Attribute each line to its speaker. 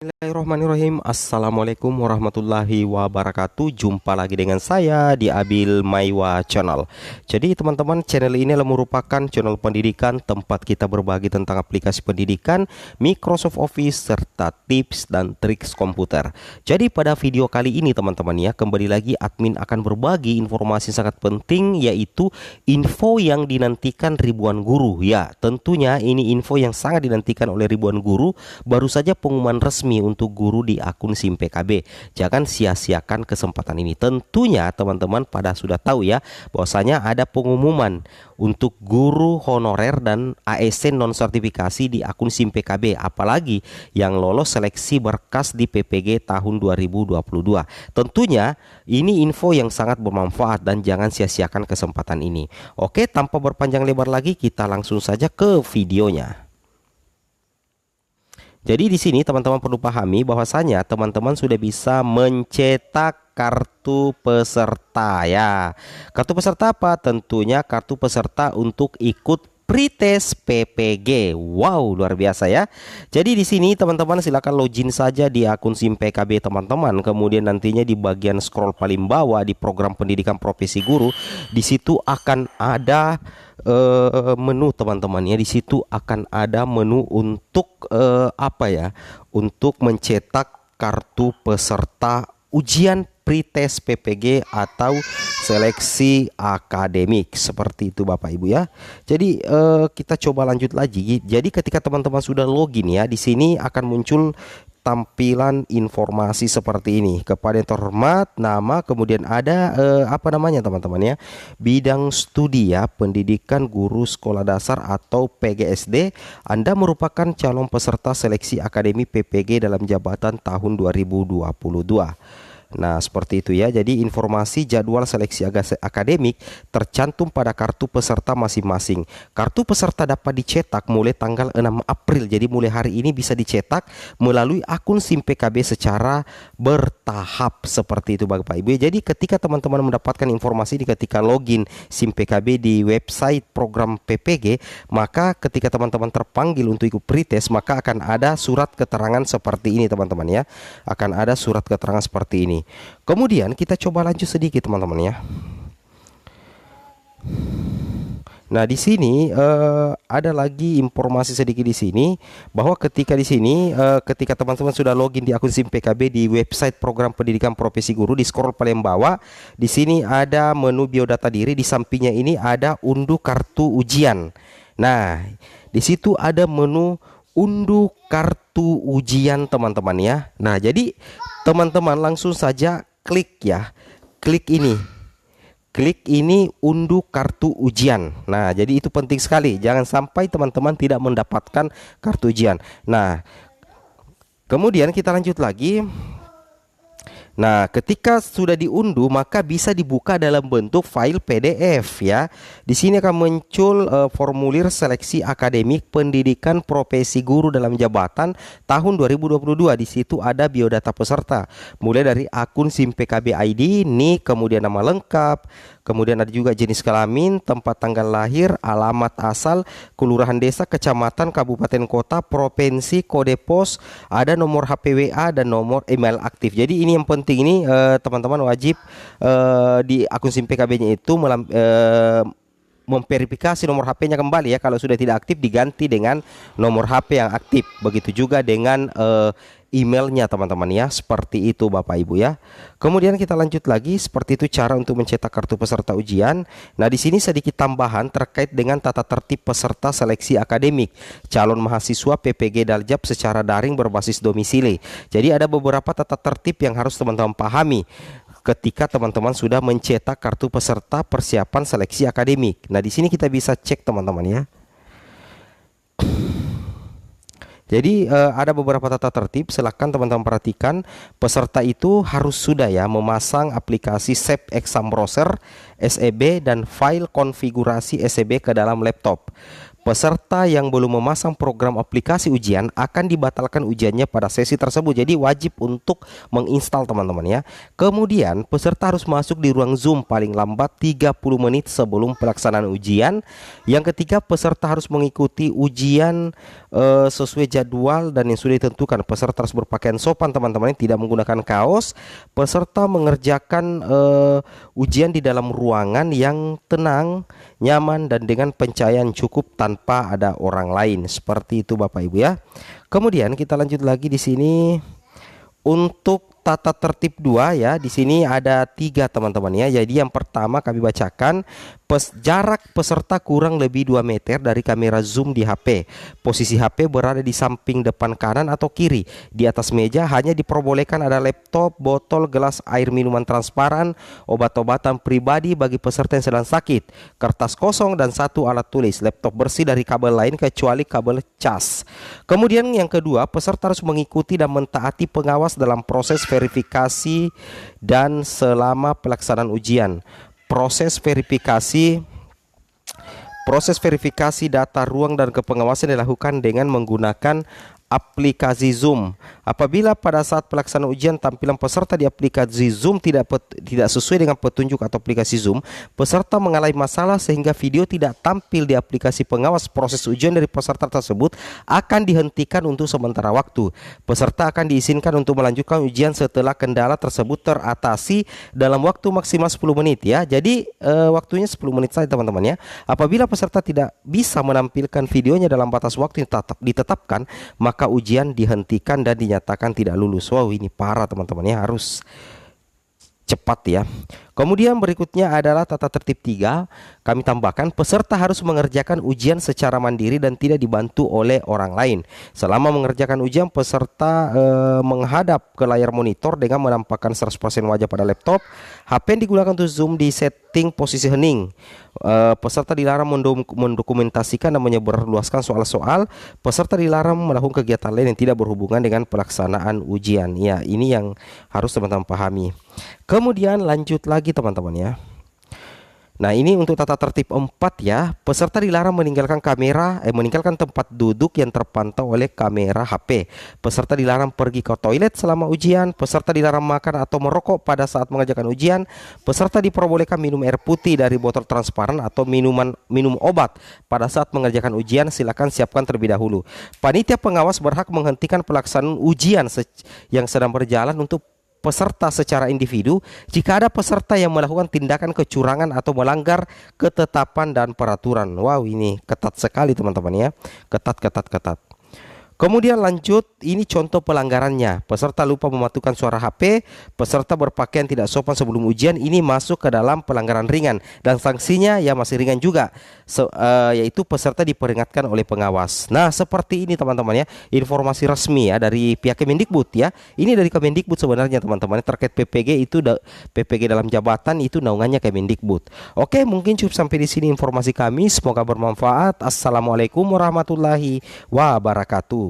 Speaker 1: Bismillahirrahmanirrahim. Assalamualaikum warahmatullahi wabarakatuh. Jumpa lagi dengan saya di Abil Maiwa Channel. Jadi teman-teman, channel ini adalah merupakan channel pendidikan tempat kita berbagi tentang aplikasi pendidikan, Microsoft Office, serta tips dan trik komputer. Jadi pada video kali ini teman-teman ya, kembali lagi admin akan berbagi informasi sangat penting, yaitu info yang dinantikan ribuan guru. Ya, tentunya ini info yang sangat dinantikan oleh ribuan guru. Baru saja pengumuman resmi untuk guru di akun SIM PKB. Jangan sia-siakan kesempatan ini. Tentunya teman-teman pada sudah tahu ya, bahwasanya ada pengumuman untuk guru honorer dan ASN non sertifikasi di akun SIM PKB, apalagi yang lolos seleksi berkas di PPG tahun 2022. Tentunya ini info yang sangat bermanfaat dan jangan sia-siakan kesempatan ini. Oke, tanpa berpanjang lebar lagi, kita langsung saja ke videonya. Jadi di sini teman-teman perlu pahami bahwasanya teman-teman sudah bisa mencetak kartu peserta ya. Kartu peserta apa? Tentunya kartu peserta untuk ikut pretest PPG. Wow, luar biasa ya. Jadi di sini teman-teman silakan login saja di akun SIM PKB teman-teman. Kemudian nantinya di bagian scroll paling bawah di program pendidikan profesi guru, di situ akan ada menu teman-teman ya. Di situ akan ada menu untuk apa ya? Untuk mencetak kartu peserta ujian pretest PPG atau seleksi akademik, seperti itu Bapak Ibu ya. Jadi kita coba lanjut lagi. Jadi ketika teman-teman sudah login ya, di sini akan muncul tampilan informasi seperti ini. Kepada yang terhormat, nama, kemudian ada apa namanya teman-teman ya, bidang studi ya, pendidikan guru sekolah dasar atau PGSD. Anda merupakan calon peserta seleksi akademi PPG dalam jabatan tahun 2022. Nah, seperti itu ya. Jadi informasi jadwal seleksi akademik tercantum pada kartu peserta masing-masing. Kartu peserta dapat dicetak mulai tanggal 6 April. Jadi mulai hari ini bisa dicetak melalui akun SIM PKB secara bertahap, seperti itu Bapak Ibu. Jadi ketika teman-teman mendapatkan informasi ketika login SIM PKB di website program PPG, maka ketika teman-teman terpanggil untuk ikut pretest, maka akan ada surat keterangan seperti ini teman-teman ya. Akan ada surat keterangan seperti ini. Kemudian kita coba lanjut sedikit teman-teman ya. Nah, di sini ada lagi informasi sedikit di sini, bahwa ketika di sini ketika teman-teman sudah login di akun SIM PKB di website program pendidikan profesi guru, di scroll paling bawah di sini ada menu biodata diri, di sampingnya ini ada unduh kartu ujian. Nah, di situ ada menu unduh kartu ujian teman-teman ya. Nah, jadi teman-teman langsung saja klik ya. Klik ini. Klik ini unduh kartu ujian. Nah, jadi itu penting sekali. Jangan sampai teman-teman tidak mendapatkan kartu ujian. Nah, kemudian kita lanjut lagi. Nah, ketika sudah diunduh maka bisa dibuka dalam bentuk file PDF ya. Di sini akan muncul formulir seleksi akademik pendidikan profesi guru dalam jabatan tahun 2022. Di situ ada biodata peserta, mulai dari akun SIM PKB ID, NIK, kemudian nama lengkap, kemudian ada juga jenis kelamin, tempat tanggal lahir, alamat asal, kelurahan desa, kecamatan, kabupaten kota, provinsi, kode pos, ada nomor HP WA dan nomor email aktif. Jadi ini yang penting ini teman-teman wajib di akun SIM PKB-nya itu memverifikasi nomor HP-nya kembali ya. Kalau sudah tidak aktif diganti dengan nomor HP yang aktif. Begitu juga dengan emailnya teman-teman ya. Seperti itu Bapak Ibu ya. Kemudian kita lanjut lagi, seperti itu cara untuk mencetak kartu peserta ujian. Nah, di sini sedikit tambahan terkait dengan tata tertib peserta seleksi akademik calon mahasiswa PPG Daljab secara daring berbasis domisili. Jadi ada beberapa tata tertib yang harus teman-teman pahami ketika teman-teman sudah mencetak kartu peserta persiapan seleksi akademik. Nah, di sini kita bisa cek teman-teman ya. Jadi ada beberapa tata tertib, silahkan teman-teman perhatikan. Peserta itu harus sudah ya memasang aplikasi Save Exam Browser SEB dan file konfigurasi SEB ke dalam laptop. Peserta yang belum memasang program aplikasi ujian akan dibatalkan ujiannya pada sesi tersebut. Jadi wajib untuk menginstal teman-teman ya. Kemudian peserta harus masuk di ruang Zoom paling lambat 30 menit sebelum pelaksanaan ujian. Yang ketiga, peserta harus mengikuti ujian sesuai jadwal dan yang sudah ditentukan. Peserta harus berpakaian sopan teman-teman, tidak menggunakan kaos. Peserta mengerjakan ujian di dalam ruangan yang tenang, nyaman dan dengan pencahayaan cukup tanpa ada orang lain. Seperti itu Bapak Ibu ya. Kemudian kita lanjut lagi di sini untuk tata tertib 2 ya. Di sini ada 3 teman-teman ya. Jadi yang pertama kami bacakan, jarak peserta kurang lebih 2 meter dari kamera zoom di HP. Posisi HP berada di samping depan kanan atau kiri. Di atas meja hanya diperbolehkan ada laptop, botol, gelas air minuman transparan, obat-obatan pribadi bagi peserta yang sedang sakit, kertas kosong dan 1 alat tulis. Laptop bersih dari kabel lain kecuali kabel cas. Kemudian yang kedua, peserta harus mengikuti dan mentaati pengawas dalam proses verifikasi dan selama pelaksanaan ujian. Proses verifikasi data ruang dan kepengawasan dilakukan dengan menggunakan aplikasi Zoom. Apabila pada saat pelaksanaan ujian tampilan peserta di aplikasi Zoom tidak sesuai dengan petunjuk atau aplikasi Zoom, peserta mengalami masalah sehingga video tidak tampil di aplikasi pengawas, proses ujian dari peserta tersebut akan dihentikan untuk sementara waktu. Peserta akan diizinkan untuk melanjutkan ujian setelah kendala tersebut teratasi dalam waktu maksimal 10 menit ya. Jadi waktunya 10 menit saja teman-teman ya. Apabila peserta tidak bisa menampilkan videonya dalam batas waktu yang ditetapkan, maka ujian dihentikan dan dinyatakan tidak lulus. Wow, ini parah teman-teman ya, harus cepat ya. Kemudian berikutnya adalah tata tertib 3. Kami tambahkan, peserta harus mengerjakan ujian secara mandiri dan tidak dibantu oleh orang lain. Selama mengerjakan ujian, peserta menghadap ke layar monitor dengan menampakkan 100% wajah pada laptop. HP yang digunakan untuk Zoom di setting posisi hening. Peserta dilarang mendokumentasikan dan menyebarluaskan soal-soal. Peserta dilarang melakukan kegiatan lain yang tidak berhubungan dengan pelaksanaan ujian. Ya, ini yang harus teman-teman pahami. Kemudian lanjut lagi teman-teman ya. Nah, ini untuk tata tertib 4 ya. Peserta dilarang meninggalkan tempat duduk yang terpantau oleh kamera HP. Peserta dilarang pergi ke toilet selama ujian. Peserta dilarang makan atau merokok pada saat mengerjakan ujian. Peserta diperbolehkan minum air putih dari botol transparan atau minum obat pada saat mengerjakan ujian. Silakan siapkan terlebih dahulu. Panitia pengawas berhak menghentikan pelaksanaan ujian yang sedang berjalan untuk peserta secara individu jika ada peserta yang melakukan tindakan kecurangan atau melanggar ketetapan dan peraturan. Wow, ini ketat sekali teman-teman ya. Ketat. Kemudian lanjut, ini contoh pelanggarannya. Peserta lupa mematikan suara HP, peserta berpakaian tidak sopan sebelum ujian, ini masuk ke dalam pelanggaran ringan dan sanksinya ya masih ringan juga, yaitu peserta diperingatkan oleh pengawas. Nah, seperti ini teman-teman ya, informasi resmi ya dari pihak Kemendikbud ya. Ini dari Kemendikbud sebenarnya teman-teman, terkait PPG itu PPG dalam jabatan itu naungannya Kemendikbud. Oke, mungkin cukup sampai di sini informasi kami, semoga bermanfaat. Assalamualaikum warahmatullahi wabarakatuh.